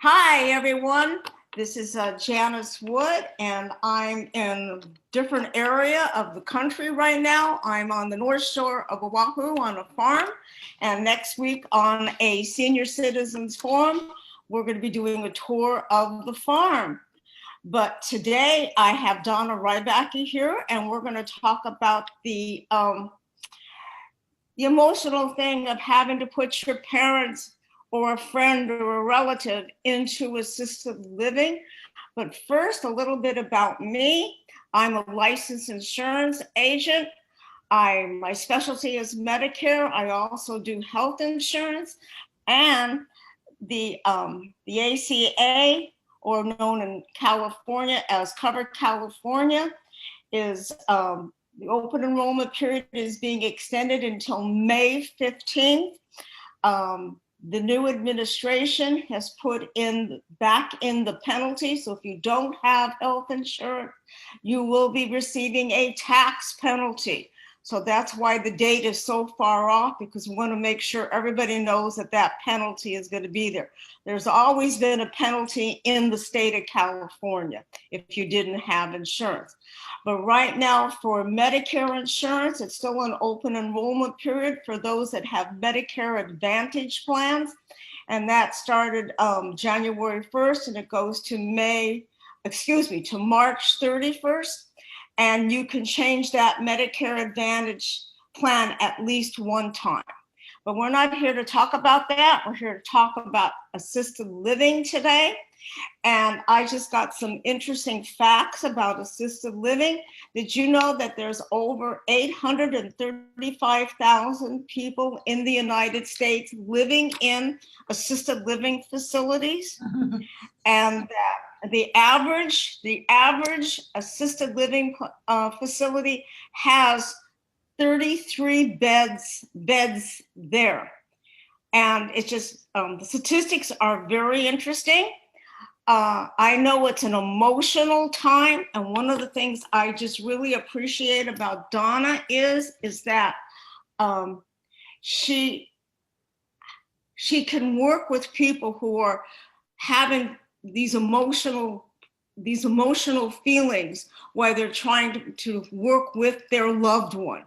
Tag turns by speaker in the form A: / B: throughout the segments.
A: Hi, everyone. This is Janice Wood, and I'm in a different area of the country right now. I'm on the North Shore of Oahu on a farm, and next week on a senior citizens forum, we're going to be doing a tour of the farm. But today I have Donna Rybacki here, and we're going to talk about the emotional thing of having to put your parents or a friend or a relative into assisted living. But first, a little bit about me. I'm a licensed insurance agent. My specialty is Medicare. I also do health insurance, and the ACA, or known in California as Covered California, is the open enrollment period is being extended until May 15th. The new administration has put back in the penalty. So if you don't have health insurance, you will be receiving a tax penalty. So that's why the date is so far off, because we want to make sure everybody knows that that penalty is going to be there. There's always been a penalty in the state of California if you didn't have insurance. But right now for Medicare insurance, it's still an open enrollment period for those that have Medicare Advantage plans. And that started January 1st, and it goes to March 31st. And you can change that Medicare Advantage plan at least one time. But we're not here to talk about that. We're here to talk about assisted living today. And I just got some interesting facts about assisted living. Did you know that there's over 835,000 people in the United States living in assisted living facilities? And that the average assisted living facility has 33 beds there. And it's just, the statistics are very interesting. I know it's an emotional time. And one of the things I just really appreciate about Donna is that she can work with people who are having these emotional feelings while they're trying to work with their loved one.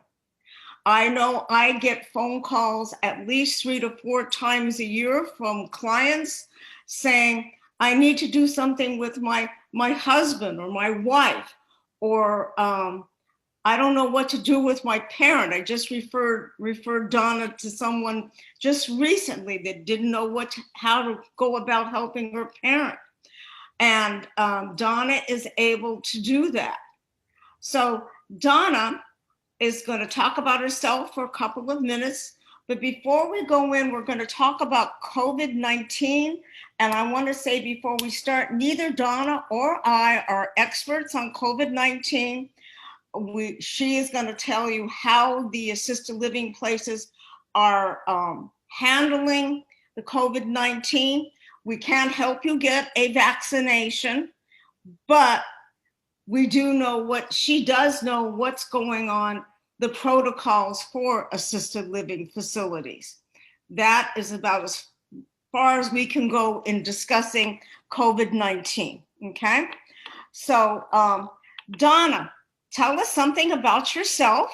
A: I know I get phone calls at least 3 to 4 times a year from clients saying, I need to do something with my husband or my wife, or I don't know what to do with my parent. I just referred Donna to someone just recently that didn't know how to go about helping her parent. And Donna is able to do that. So Donna is going to talk about herself for a couple of minutes. But before we go in, we're going to talk about COVID-19. And I want to say before we start, neither Donna or I are experts on COVID-19. She is going to tell you how the assisted living places are handling the COVID-19. We can't help you get a vaccination, but she does know what's going on, the protocols for assisted living facilities. That is about as far as we can go in discussing COVID-19, okay? So Donna, tell us something about yourself.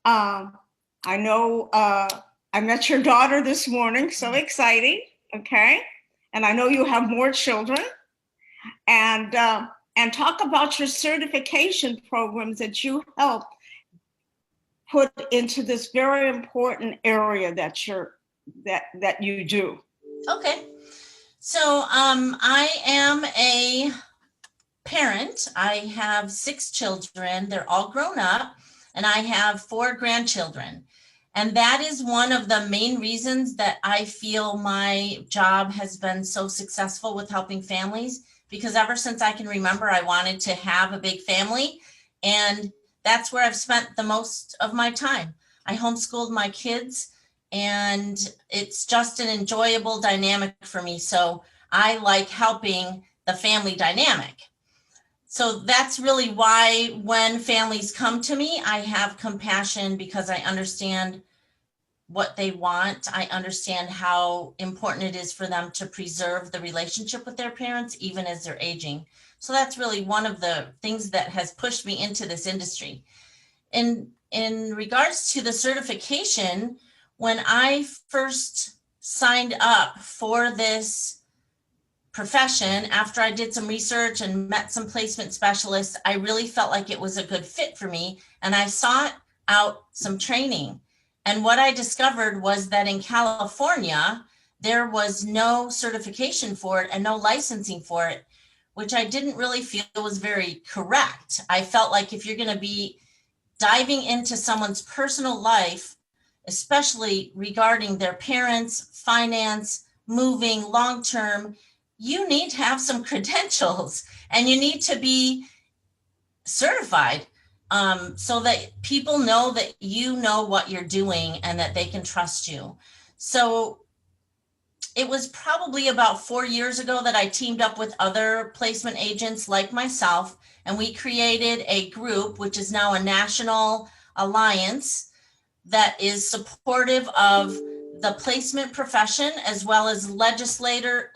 A: I know I met your daughter this morning, so exciting, okay? And I know you have more children. And talk about your certification programs that you help put into this very important area that you do.
B: Okay. So I am a parent. I have 6 children. They're all grown up, and I have 4 grandchildren. And that is one of the main reasons that I feel my job has been so successful with helping families, because ever since I can remember, I wanted to have a big family, and that's where I've spent the most of my time. I homeschooled my kids, and it's just an enjoyable dynamic for me. So I like helping the family dynamic. So that's really why when families come to me, I have compassion, because I understand what they want. I understand how important it is for them to preserve the relationship with their parents, even as they're aging. So that's really one of the things that has pushed me into this industry. In regards to the certification, when I first signed up for this profession, after I did some research and met some placement specialists, I really felt like it was a good fit for me. And I sought out some training. And what I discovered was that in California, there was no certification for it and no licensing for it, which I didn't really feel was very correct. I felt like if you're going to be diving into someone's personal life, especially regarding their parents, finance, moving long-term, you need to have some credentials and you need to be certified so that people know that you know what you're doing and that they can trust you. So it was probably about 4 years ago that I teamed up with other placement agents like myself, and we created a group, which is now a national alliance that is supportive of the placement profession, as well as legislative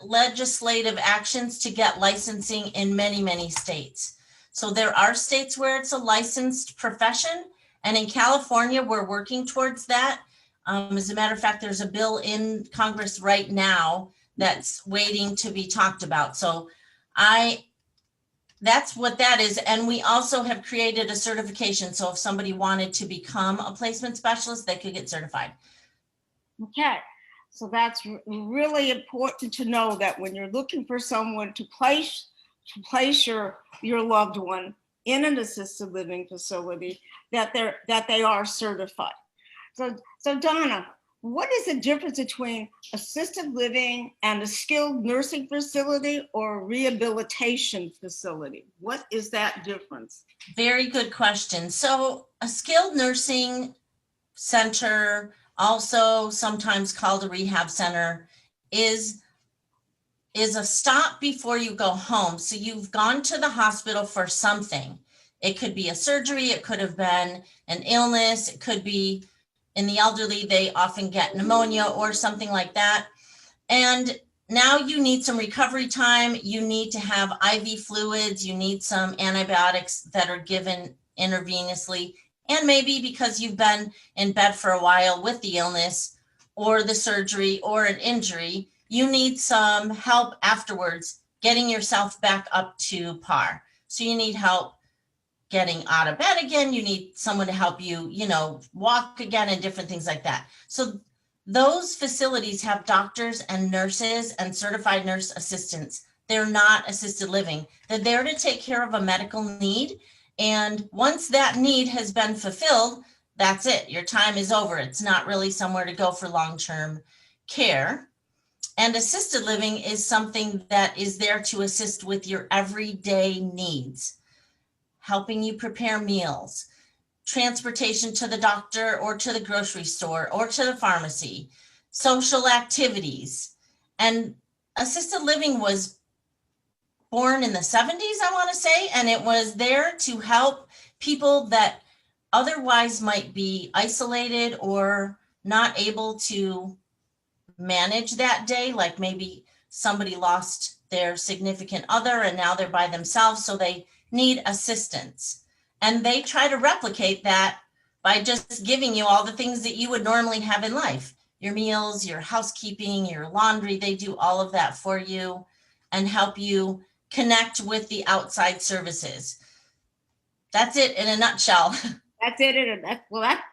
B: actions to get licensing in many, many states. So there are states where it's a licensed profession, and in California, we're working towards that. As a matter of fact, there's a bill in Congress right now that's waiting to be talked about. So that's what that is. And we also have created a certification. So if somebody wanted to become a placement specialist, they could get certified.
A: Okay, so that's really important to know that when you're looking for someone to place your loved one in an assisted living facility, that they are certified. So Donna, what is the difference between assisted living and a skilled nursing facility or rehabilitation facility? What is that difference?
B: Very good question. So a skilled nursing center, also sometimes called a rehab center, is a stop before you go home. So you've gone to the hospital for something. It could be a surgery, it could have been an illness, it could be, in the elderly, they often get pneumonia or something like that. And now you need some recovery time. You need to have IV fluids. You need some antibiotics that are given intravenously. And maybe because you've been in bed for a while with the illness or the surgery or an injury, you need some help afterwards getting yourself back up to par. So you need help getting out of bed again. You need someone to help you, walk again and different things like that. So those facilities have doctors and nurses and certified nurse assistants. They're not assisted living. They're there to take care of a medical need. And once that need has been fulfilled, that's it. Your time is over. It's not really somewhere to go for long-term care. And assisted living is something that is there to assist with your everyday needs, helping you prepare meals, transportation to the doctor or to the grocery store or to the pharmacy, social activities. And assisted living was born in the 70s, I want to say, and it was there to help people that otherwise might be isolated or not able to manage that day, like maybe somebody lost their significant other and now they're by themselves, so they need assistance. And they try to replicate that by just giving you all the things that you would normally have in life, your meals, your housekeeping, your laundry. They do all of that for you and help you connect with the outside services. That's it in a nutshell.
A: That's it.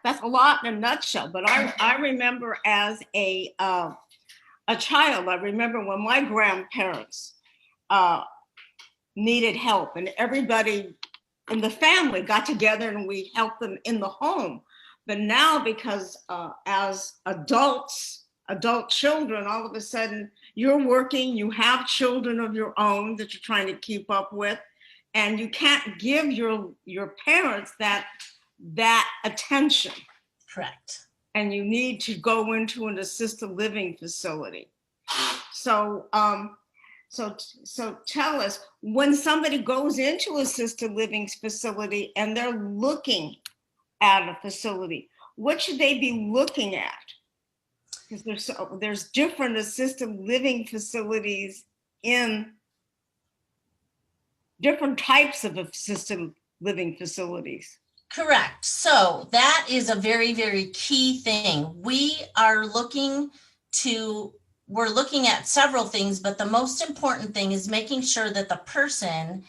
A: That's a lot in a nutshell. But I remember as a child, I remember when my grandparents needed help, and everybody in the family got together and we helped them in the home. But now, because as adult children, all of a sudden you're working, you have children of your own that you're trying to keep up with, and you can't give your parents that attention.
B: Correct.
A: And you need to go into an assisted living facility. So tell us, when somebody goes into assisted living facility and they're looking at a facility, what should they be looking at? Because there's different assisted living facilities in different types of assisted living facilities.
B: Correct. So that is a very, very key thing. We're looking at several things, but the most important thing is making sure that the person,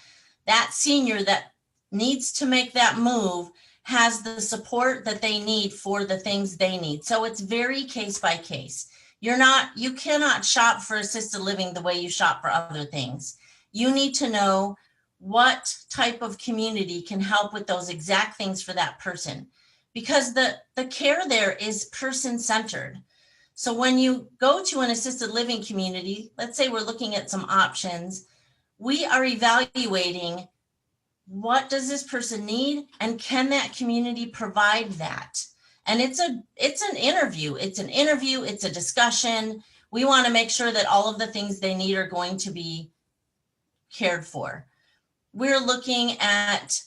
B: that senior that needs to make that move, has the support that they need for the things they need. So it's very case by case. You cannot shop for assisted living the way you shop for other things. You need to know what type of community can help with those exact things for that person, because the care there is person-centered. So when you go to an assisted living community, let's say we're looking at some options, we are evaluating what does this person need and can that community provide that? And it's an interview. It's a discussion. We want to make sure that all of the things they need are going to be cared for. We're looking at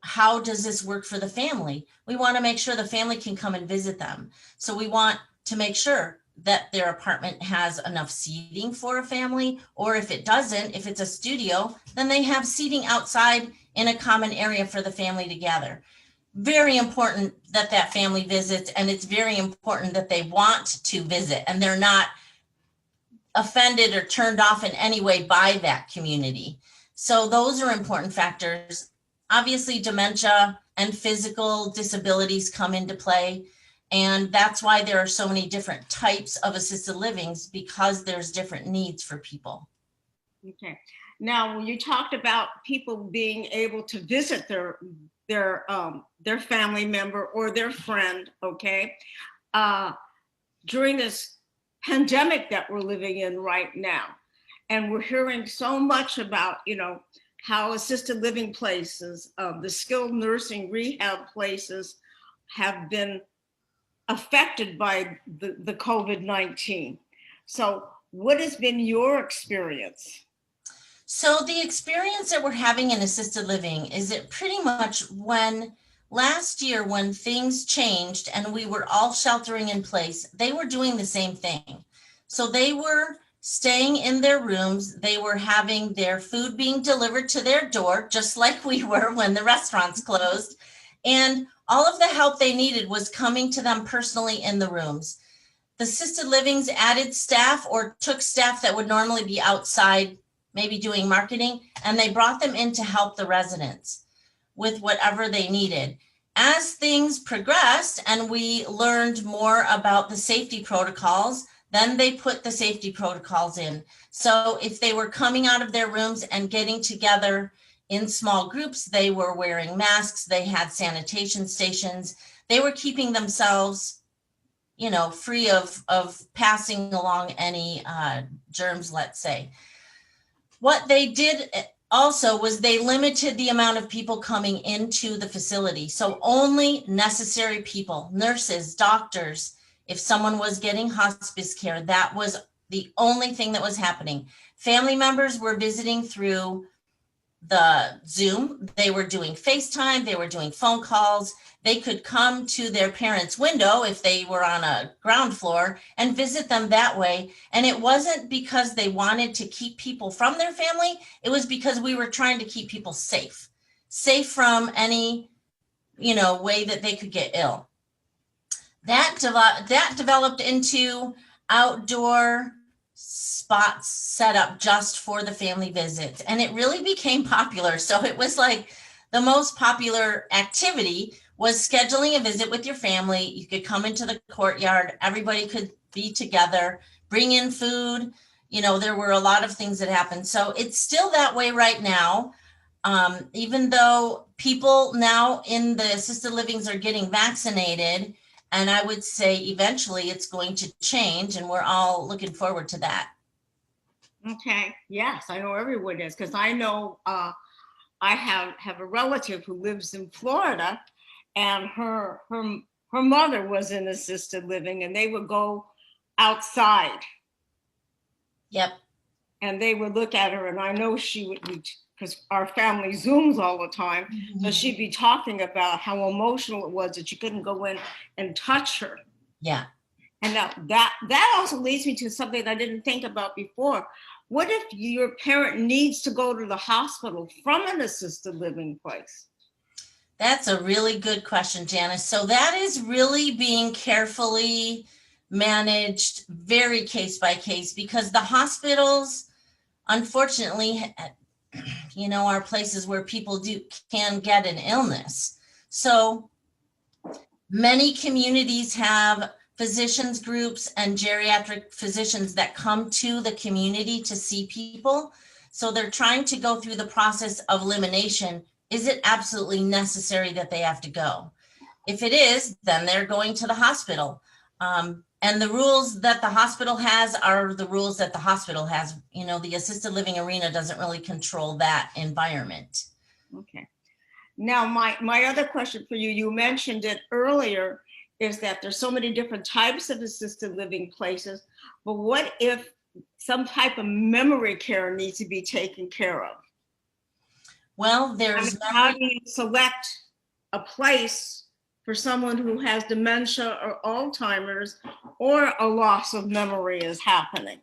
B: how does this work for the family? We want to make sure the family can come and visit them. So we want to make sure that their apartment has enough seating for a family, or if it doesn't, if it's a studio, then they have seating outside in a common area for the family to gather. Very important that that family visits, and it's very important that they want to visit and they're not offended or turned off in any way by that community. So those are important factors. Obviously, dementia and physical disabilities come into play. And that's why there are so many different types of assisted livings, because there's different needs for people.
A: Okay. Now, you talked about people being able to visit their family member or their friend, okay? During this pandemic that we're living in right now. And we're hearing so much about, how assisted living places, the skilled nursing rehab places have been affected by the COVID-19. So what has been your experience?
B: So the experience that we're having in assisted living is that pretty much last year when things changed and we were all sheltering in place, they were doing the same thing. So they were staying in their rooms. They were having their food being delivered to their door, just like we were when the restaurants closed. And all of the help they needed was coming to them personally in the rooms. The assisted livings added staff or took staff that would normally be outside, maybe doing marketing, and they brought them in to help the residents with whatever they needed. As things progressed and we learned more about the safety protocols, then they put the safety protocols in. So if they were coming out of their rooms and getting together in small groups, they were wearing masks, they had sanitation stations, they were keeping themselves, free of passing along any germs, let's say. What they did also was they limited the amount of people coming into the facility. So only necessary people, nurses, doctors. If someone was getting hospice care, that was the only thing that was happening. Family members were visiting through the Zoom. They were doing FaceTime. They were doing phone calls. They could come to their parents' window if they were on a ground floor and visit them that way. And it wasn't because they wanted to keep people from their family. It was because we were trying to keep people safe from any, way that they could get ill. That developed into outdoor spots set up just for the family visits. And it really became popular. So it was like the most popular activity was scheduling a visit with your family. You could come into the courtyard. Everybody could be together, bring in food. There were a lot of things that happened. So it's still that way right now. Even though people now in the assisted livings are getting vaccinated, and I would say eventually it's going to change, and we're all looking forward to that.
A: Okay. Yes, I know everyone is, because I know I have a relative who lives in Florida, and her mother was in assisted living, and they would go outside.
B: Yep.
A: And they would look at her, and I know she would be, because our family Zooms all the time, so she'd be talking about how emotional it was that you couldn't go in and touch her.
B: Yeah.
A: And now that also leads me to something I didn't think about before. What if your parent needs to go to the hospital from an assisted living place?
B: That's a really good question, Janice. So that is really being carefully managed, very case by case, because the hospitals, unfortunately, are places where people can get an illness. So many communities have physicians groups and geriatric physicians that come to the community to see people. So they're trying to go through the process of elimination. Is it absolutely necessary that they have to go? If it is, then they're going to the hospital. And the rules that the hospital has are the rules that the hospital has. The assisted living arena doesn't really control that environment.
A: Okay. Now, my other question for you, you mentioned it earlier, is that there's so many different types of assisted living places, but what if some type of memory care needs to be taken care of?
B: Well,
A: how do you select a place for someone who has dementia or Alzheimer's or a loss of memory is happening?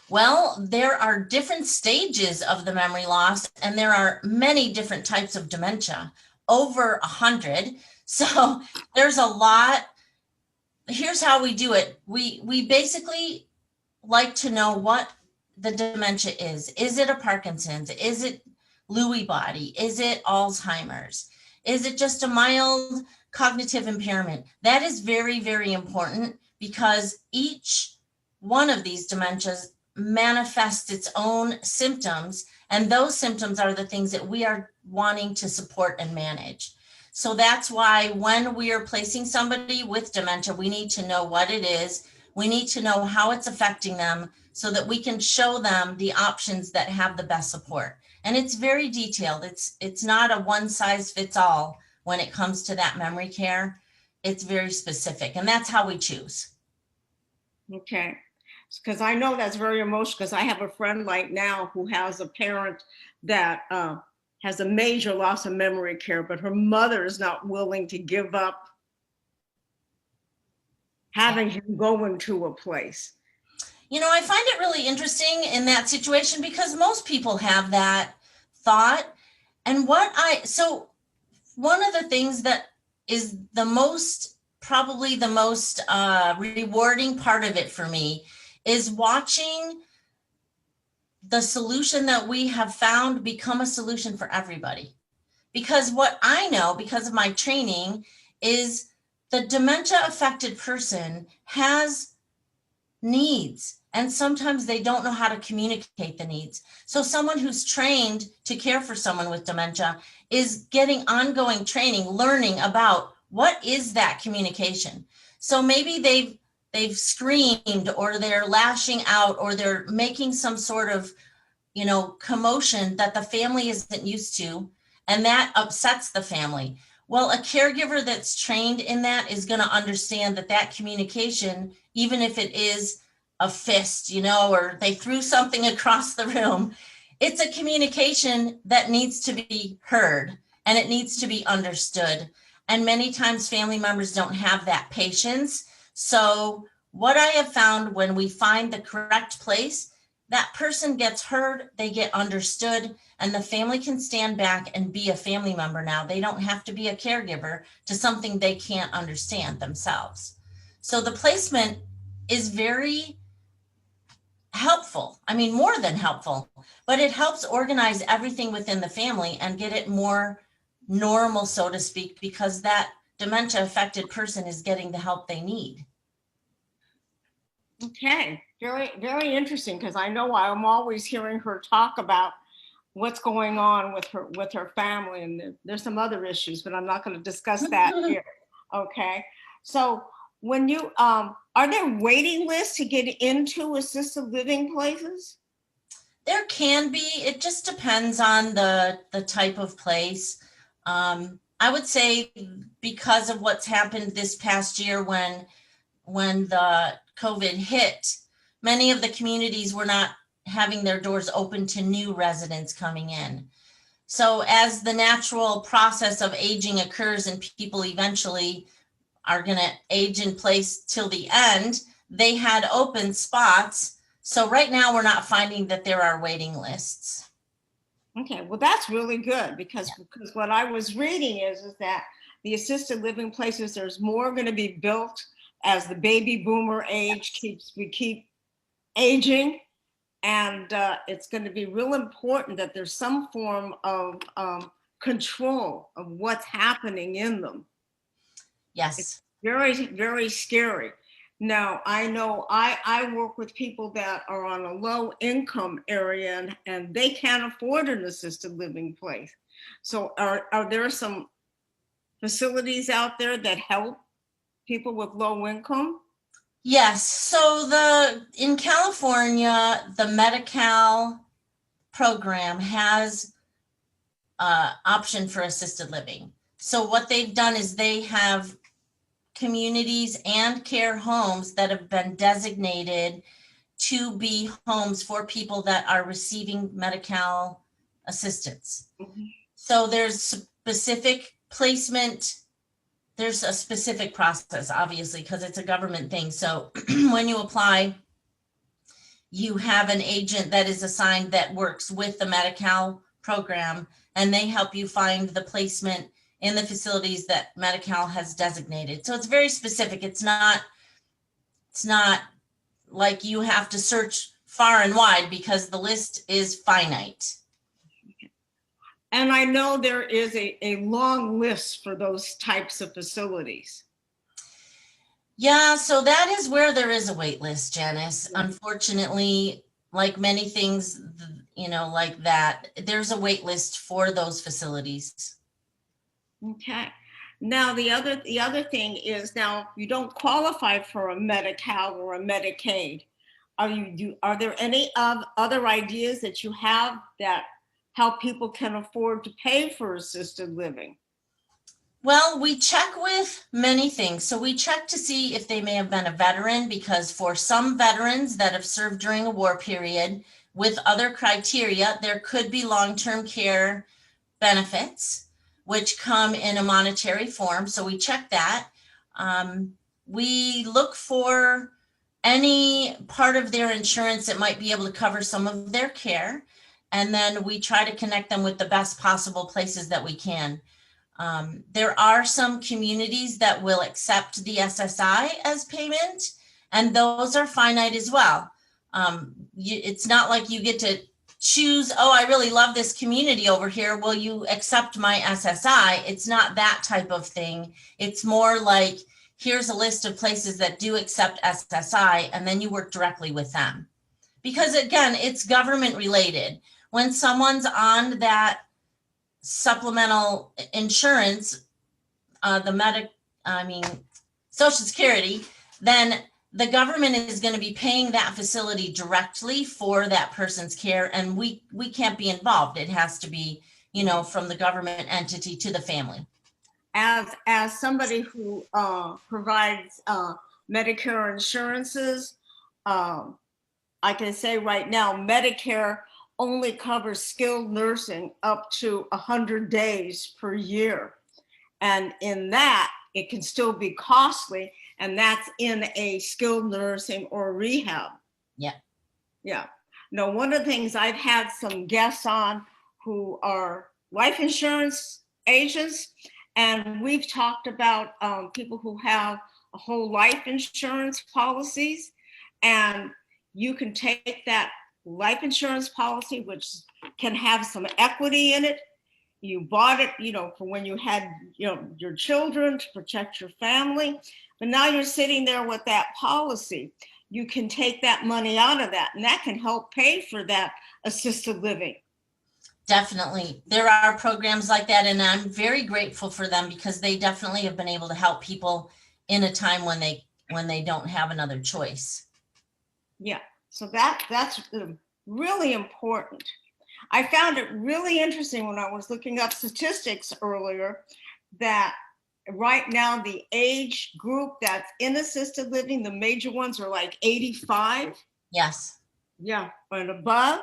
B: Well, there are different stages of the memory loss, and there are many different types of dementia, over 100. So there's a lot. Here's how we do it. We basically like to know what the dementia is. Is it a Parkinson's? Is it Lewy body? Is it Alzheimer's? Is it just a mild cognitive impairment? That is very, very important, because each one of these dementias manifests its own symptoms, and those symptoms are the things that we are wanting to support and manage. So that's why when we are placing somebody with dementia, we need to know what it is. We need to know how it's affecting them so that we can show them the options that have the best support. And it's very detailed. It's not a one size fits all when it comes to that memory care. It's very specific, and that's how we choose.
A: Okay. Because I know that's very emotional, because I have a friend right now who has a parent that has a major loss of memory care, but her mother is not willing to give up having him go into a place.
B: I find it really interesting in that situation, because most people have that thought. And so one of the things that is probably the most rewarding part of it for me is watching the solution that we have found become a solution for everybody. Because what I know, because of my training, is the dementia affected person has needs, and sometimes they don't know how to communicate the needs. So someone who's trained to care for someone with dementia is getting ongoing training, learning about what is that communication. So maybe they've screamed, or they're lashing out, or they're making some sort of, commotion that the family isn't used to, and that upsets the family. Well, a caregiver that's trained in that is going to understand that communication, even if it is a fist, or they threw something across the room, it's a communication that needs to be heard, and it needs to be understood. And many times family members don't have that patience. So what I have found, when we find the correct place, that person gets heard, they get understood, and the family can stand back and be a family member now. They don't have to be a caregiver to something they can't understand themselves. So the placement is very helpful. I mean, more than helpful, but it helps organize everything within the family and get it more normal, so to speak, because that dementia affected person is getting the help they need.
A: Okay, very, very interesting, because I know I'm always hearing her talk about what's going on with her family, and there's some other issues, but I'm not going to discuss that here. Okay, so when you are there waiting lists to get into assisted living places?
B: There can be. It just depends on the type of place. I would say, because of what's happened this past year when the COVID hit, many of the communities were not having their doors open to new residents coming in. So as the natural process of aging occurs and people eventually are going to age in place till the end, they had open spots. So right now we're not finding that there are waiting lists.
A: Okay, well, that's really good because what I was reading is that the assisted living places, there's more going to be built as the baby boomer age we keep aging. And it's going to be real important that there's some form of control of what's happening in them.
B: Yes.
A: It's very, very scary. Now, I know I work with people that are on a low income area and they can't afford an assisted living place. So are there some facilities out there that help people with low income?
B: Yes. So in California, the Medi-Cal program has option for assisted living. So what they've done is they have communities and care homes that have been designated to be homes for people that are receiving Medi-Cal assistance.
A: Mm-hmm.
B: So there's specific placement. There's a specific process, obviously, because it's a government thing. So when you apply, you have an agent that is assigned that works with the Medi-Cal program, and they help you find the placement in the facilities that Medi-Cal has designated. So it's very specific. It's not like you have to search far and wide because the list is finite.
A: And I know there is a long list for those types of facilities.
B: Yeah, so that is where there is a wait list, Janice. Yeah. Unfortunately, like many things, like that, there's a wait list for those facilities.
A: Okay. Now the other thing is, now you don't qualify for a Medi-Cal or a Medicaid. Are there any other ideas that you have that how people can afford to pay for assisted living?
B: Well, we check with many things. So we check to see if they may have been a veteran, because for some veterans that have served during a war period with other criteria, there could be long-term care benefits, which come in a monetary form. So we check that. We look for any part of their insurance that might be able to cover some of their care. And then we try to connect them with the best possible places that we can. There are some communities that will accept the SSI as payment, and those are finite as well. It's not like you get to choose, oh, I really love this community over here, will you accept my SSI? It's not that type of thing. It's more like, here's a list of places that do accept SSI, and then you work directly with them. Because again, it's government related. When someone's on that supplemental insurance, Social Security, then the government is going to be paying that facility directly for that person's care, and we can't be involved. It has to be, from the government entity to the family.
A: As somebody who provides Medicare Insurances, I can say right now, Medicare only covers skilled nursing up to 100 days per year. And in that, it can still be costly, and that's in a skilled nursing or rehab.
B: Yeah.
A: Yeah. Now, one of the things I've had some guests on who are life insurance agents, and we've talked about people who have a whole life insurance policies, and you can take that life insurance policy, which can have some equity in it. You bought it, for when you had, your children, to protect your family. But now you're sitting there with that policy. You can take that money out of that, and that can help pay for that assisted living.
B: Definitely. There are programs like that, and I'm very grateful for them because they definitely have been able to help people in a time when they don't have another choice.
A: Yeah, so that's really important. I found it really interesting when I was looking up statistics earlier that right now the age group that's in assisted living, the major ones are like 85.
B: Yes.
A: Yeah, and above.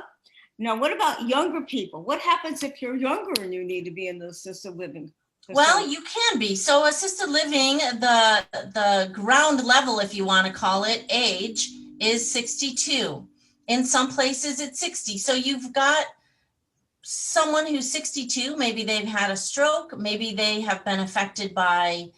A: Now, what about younger people? What happens if you're younger and you need to be in the assisted living?
B: Well, you can be. So assisted living, the ground level, if you want to call it, age is 62. In some places it's 60. So you've got someone who's 62, maybe they've had a stroke, maybe they have been affected by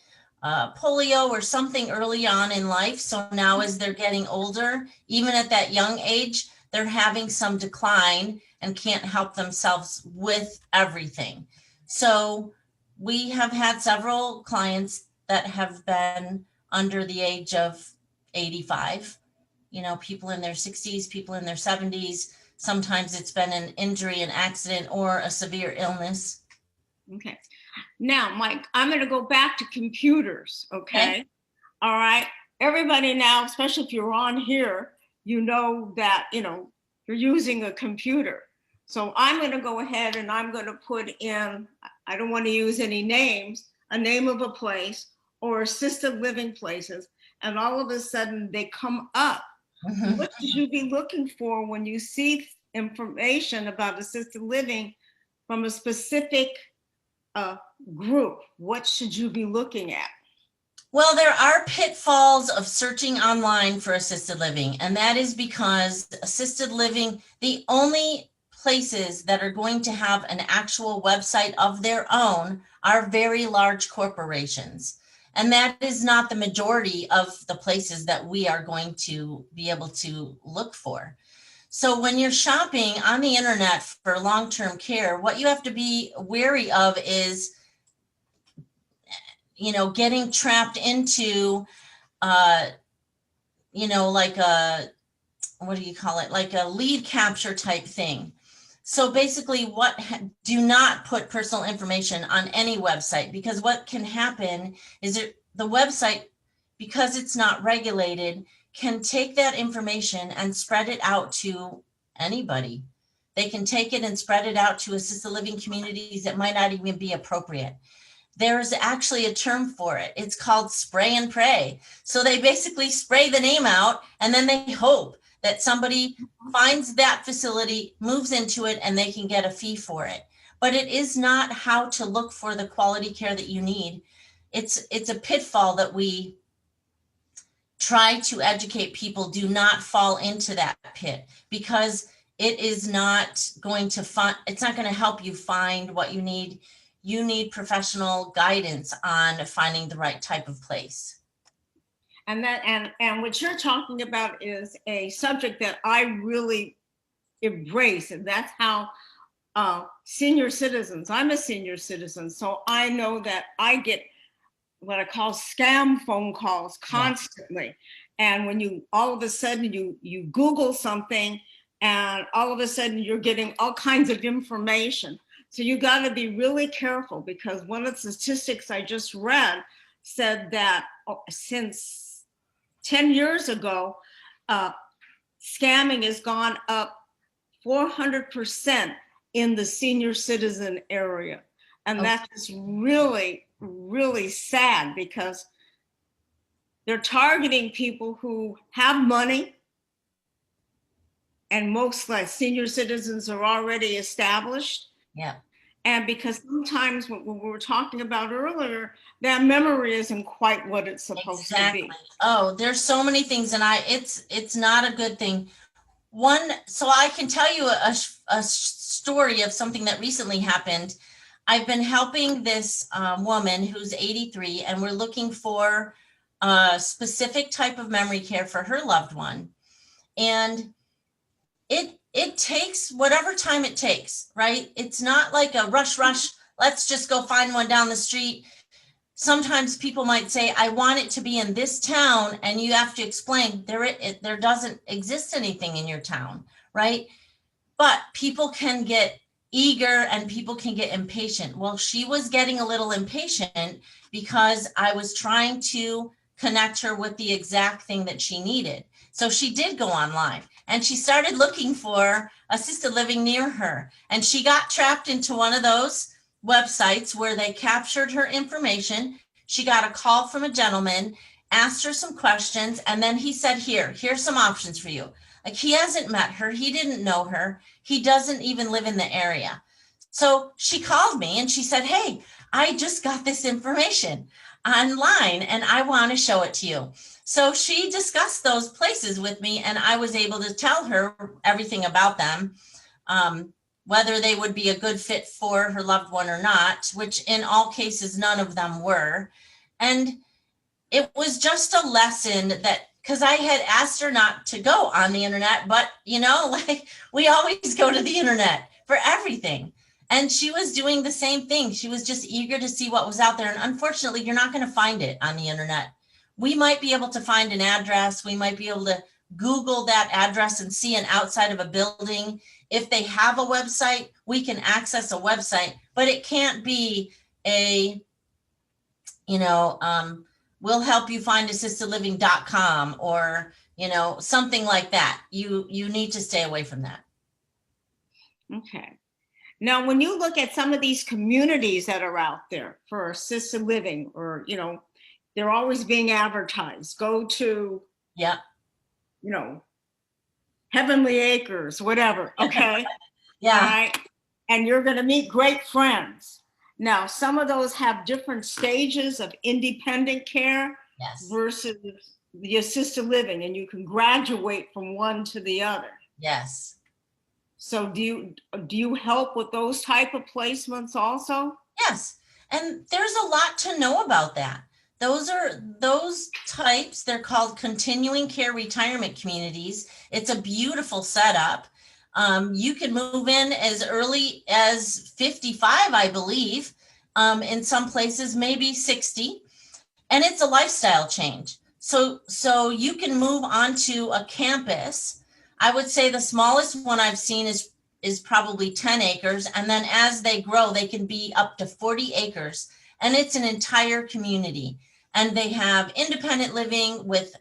B: polio or something early on in life. So now as they're getting older, even at that young age, they're having some decline and can't help themselves with everything. So we have had several clients that have been under the age of 85, people in their 60s, people in their 70s. Sometimes it's been an injury, an accident, or a severe illness.
A: Okay. Now, Mike, I'm going to go back to computers. Okay. All right. Everybody now, especially if you're on here, you know that, you're using a computer. So I'm going to go ahead and I'm going to put in, I don't want to use any names, a name of a place or assisted living places. And all of a sudden they come up. What should you be looking for when you see information about assisted living from a specific group? What should you be looking at?
B: Well, there are pitfalls of searching online for assisted living, and that is because assisted living, the only places that are going to have an actual website of their own are very large corporations. And that is not the majority of the places that we are going to be able to look for. So when you're shopping on the internet for long-term care, what you have to be wary of is, getting trapped into, like a, what do you call it? Like a lead capture type thing. So basically do not put personal information on any website, because what can happen is the website, because it's not regulated, can take that information and spread it out to anybody. They can take it and spread it out to assisted living communities that might not even be appropriate. There's actually a term for it. It's called spray and pray. So they basically spray the name out and then they hope that somebody finds that facility, moves into it, and they can get a fee for it. But it is not how to look for the quality care that you need. It's a pitfall that we try to educate people. Do not fall into that pit, because it is not going to it's not going to help you find what you need. You need professional guidance on finding the right type of place.
A: And what you're talking about is a subject that I really embrace, and that's how senior citizens, I'm a senior citizen, so I know that I get what I call scam phone calls constantly. Yeah. And when you, all of a sudden you Google something and all of a sudden you're getting all kinds of information. So you got to be really careful, because one of the statistics I just read said that since 10 years ago, scamming has gone up 400% in the senior citizen area. And that's really, really sad, because they're targeting people who have money, and most like senior citizens are already established.
B: Yeah.
A: And because sometimes what we were talking about earlier, that memory isn't quite what it's supposed to be.
B: Oh, there's so many things, and it's not a good thing. So I can tell you a story of something that recently happened. I've been helping this woman who's 83, and we're looking for a specific type of memory care for her loved one. And it takes whatever time it takes, right? It's not like a rush, let's just go find one down the street. Sometimes people might say, I want it to be in this town, and you have to explain there doesn't exist anything in your town, right? But people can get eager and people can get impatient. Well, she was getting a little impatient because I was trying to connect her with the exact thing that she needed. So she did go online and she started looking for assisted living near her. And she got trapped into one of those websites where they captured her information. She got a call from a gentleman, asked her some questions, and then he said, here's some options for you. Like, he hasn't met her. He didn't know her. He doesn't even live in the area. So she called me and she said, hey, I just got this information online and I want to show it to you. So she discussed those places with me and I was able to tell her everything about them, whether they would be a good fit for her loved one or not, which in all cases, none of them were. And it was just a lesson that, because I had asked her not to go on the internet, but like we always go to the internet for everything. And she was doing the same thing. She was just eager to see what was out there. And unfortunately, you're not going to find it on the internet. We might be able to find an address. We might be able to Google that address and see an outside of a building. If they have a website, we can access a website, but it can't be a, we'll help you find assistedliving.com or, something like that. You need to stay away from that.
A: Okay. Now, when you look at some of these communities that are out there for assisted living, or, they're always being advertised, go to, Heavenly Acres, whatever. Okay.
B: Yeah.
A: Right. And you're going to meet great friends. Now, some of those have different stages of independent care versus the assisted living, and you can graduate from one to the other.
B: Yes.
A: So do you help with those type of placements also?
B: Yes. And there's a lot to know about that. Those types, they're called continuing care retirement communities. It's a beautiful setup. You can move in as early as 55, I believe. In some places, maybe 60. And it's a lifestyle change. So you can move onto a campus. I would say the smallest one I've seen is probably 10 acres. And then as they grow, they can be up to 40 acres. And it's an entire community. And they have independent living with,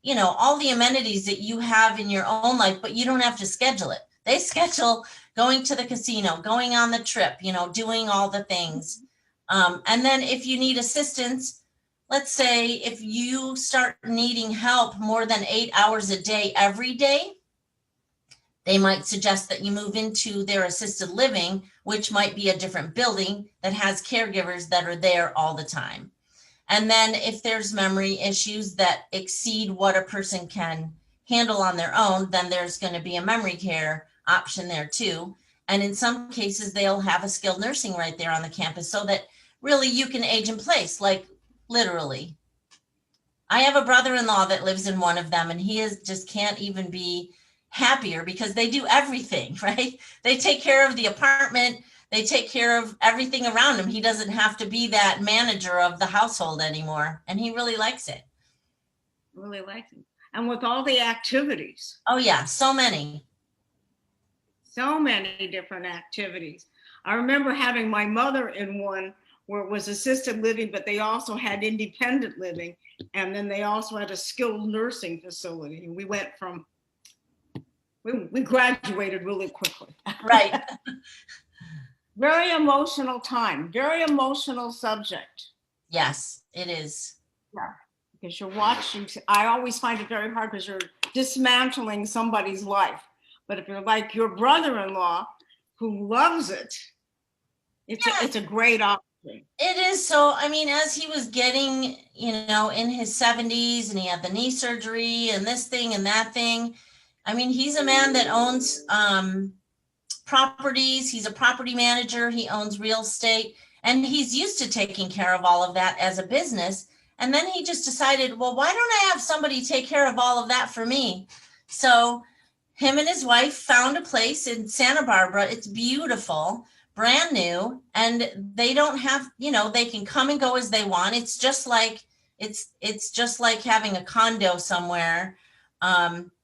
B: all the amenities that you have in your own life, but you don't have to schedule it. They schedule going to the casino, going on the trip, doing all the things. And then if you need assistance, let's say if you start needing help more than 8 hours a day, every day, they might suggest that you move into their assisted living, which might be a different building that has caregivers that are there all the time. And then if there's memory issues that exceed what a person can handle on their own, then there's going to be a memory care option there too. And in some cases, they'll have a skilled nursing right there on the campus so that really you can age in place, like literally. I have a brother-in-law that lives in one of them and he just can't even be happier because they do everything, right? They take care of the apartment. They take care of everything around him. He doesn't have to be that manager of the household anymore. And he really likes it.
A: Really likes it. And with all the activities.
B: Oh yeah, so many.
A: So many different activities. I remember having my mother in one where it was assisted living, but they also had independent living. And then they also had a skilled nursing facility. And we went from, we graduated really quickly.
B: Right.
A: Very emotional time, very emotional subject.
B: Yes, it is.
A: Yeah, because you're watching, I always find it very hard because you're dismantling somebody's life. But if you're like your brother-in-law who loves it, it's a great option.
B: It is. So, I mean, as he was getting, in his 70s and he had the knee surgery and this thing and that thing, I mean, he's a man that owns properties. He's a property manager. He owns real estate and he's used to taking care of all of that as a business. And then he just decided, well, why don't I have somebody take care of all of that for me? So him and his wife found a place in Santa Barbara. It's beautiful, brand new. And they don't have, they can come and go as they want. It's just like having a condo somewhere.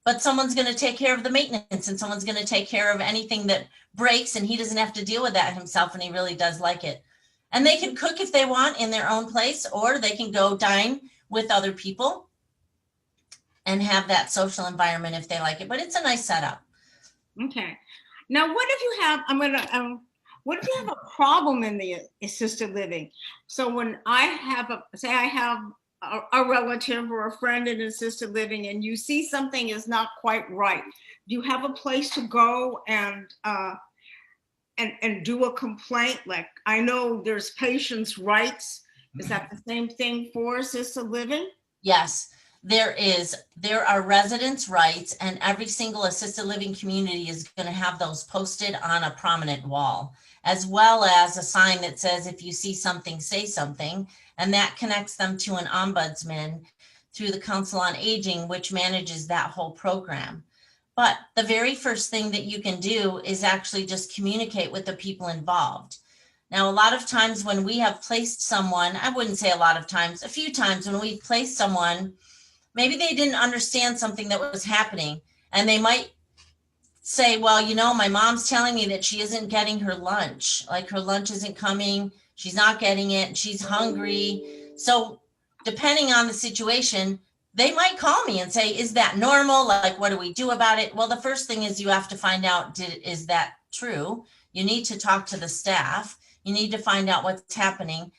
B: But someone's going to take care of the maintenance and someone's going to take care of anything that breaks and he doesn't have to deal with that himself. And he really does like it. And they can cook if they want in their own place, or they can go dine with other people and have that social environment if they like it. But it's a nice setup.
A: Okay. Now, what if you have, what if you have a problem in the assisted living? So when I have a relative or a friend in assisted living and you see something is not quite right, do you have a place to go and and do a complaint? Like, I know there's patients' rights. Is that the same thing for assisted living?
B: Yes, there is. There are residents' rights, and every single assisted living community is going to have those posted on a prominent wall, as well as a sign that says, if you see something, say something. And that connects them to an ombudsman through the Council on Aging, which manages that whole program. But the very first thing that you can do is actually just communicate with the people involved. Now, a lot of times when we have placed someone, I wouldn't say a lot of times, a few times when we placed someone, maybe they didn't understand something that was happening, and they might say, well, you know, my mom's telling me that she isn't getting her lunch, like her lunch isn't coming, she's not getting it, she's hungry. So depending on the situation, they might call me and say, is that normal? Like, what do we do about it? Well, the first thing is you have to find out, is that true? You need to talk to the staff. You need to find out what's happening.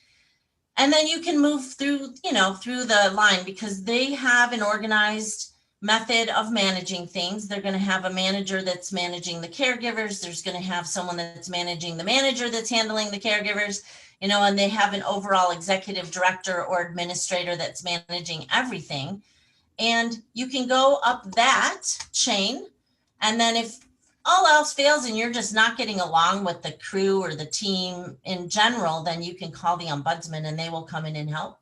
B: And then you can move through, through the line, because they have an organized method of managing things. They're going to have a manager that's managing the caregivers. There's going to have someone that's managing the manager that's handling the caregivers, and they have an overall executive director or administrator that's managing everything. And you can go up that chain. And then if all else fails and you're just not getting along with the crew or the team in general, then you can call the ombudsman and they will come in and help.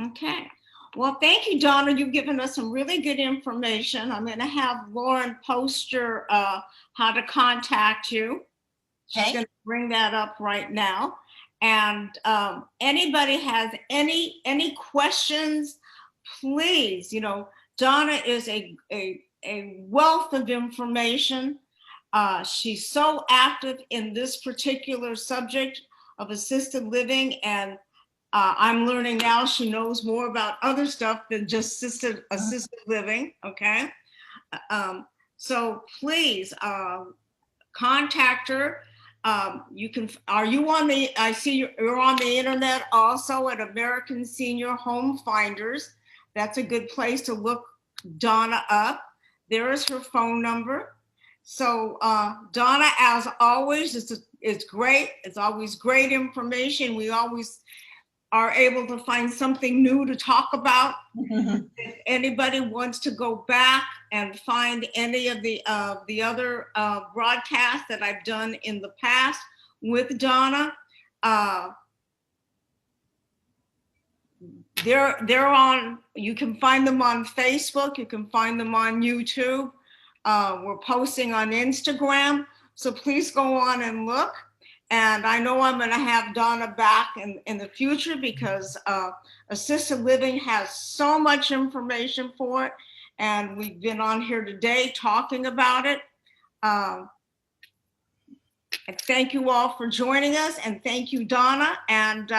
A: Okay. Well, thank you, Donna. You've given us some really good information. I'm going to have Lauren post your how to contact you. She's
B: Okay.
A: going to bring that up right now. And anybody has any questions, please, Donna is a wealth of information. She's so active in this particular subject of assisted living, and I'm learning now she knows more about other stuff than just assisted living, okay? So please contact her. I see you're on the internet also at American Senior Home Finders. That's a good place to look Donna up. There is her phone number. So Donna, as always, it's great. It's always great information. We always are able to find something new to talk about. If anybody wants to go back and find any of the other broadcasts that I've done in the past with Donna, they're on. You can find them on Facebook. You can find them on YouTube. We're posting on Instagram, so please go on and look. And I know I'm going to have Donna back in the future, because assisted living has so much information for it. And we've been on here today talking about it. And thank you all for joining us. And thank you, Donna. And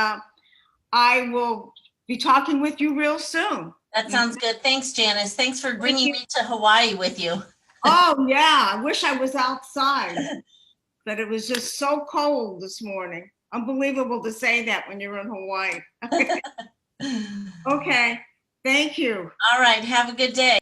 A: I will be talking with you real soon.
B: That sounds good. Thanks, Janice. Thanks for bringing me to Hawaii with you.
A: Oh, yeah. I wish I was outside. But it was just so cold this morning. Unbelievable to say that when you're in Hawaii. Okay, thank you.
B: All right, have a good day.